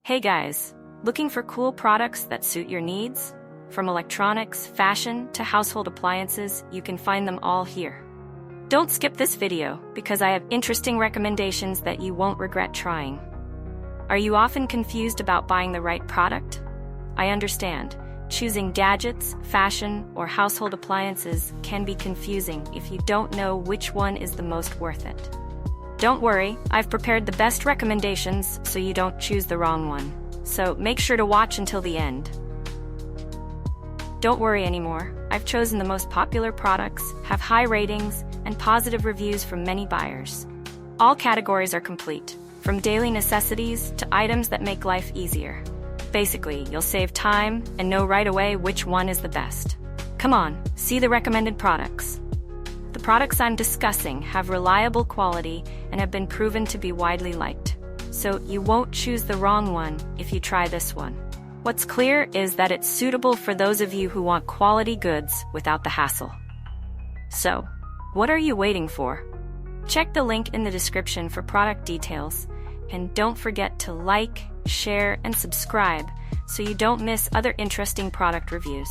Hey guys, looking for cool products that suit your needs? From electronics, fashion, to household appliances, you can find them all here. Don't skip this video, because I have interesting recommendations that you won't regret trying. Are you often confused about buying the right product? I understand. Choosing gadgets, fashion, or household appliances can be confusing if you don't know which one is the most worth it. Don't worry, I've prepared the best recommendations so you don't choose the wrong one. So make sure to watch until the end. Don't worry anymore, I've chosen the most popular products, have high ratings, and positive reviews from many buyers. All categories are complete, from daily necessities to items that make life easier. Basically, you'll save time and know right away which one is the best. Come on, see the recommended products. The products I'm discussing have reliable quality and have been proven to be widely liked. So you won't choose the wrong one if you try this one. What's clear is that it's suitable for those of you who want quality goods without the hassle. So, what are you waiting for? Check the link in the description for product details, and don't forget to like, share, and subscribe so you don't miss other interesting product reviews.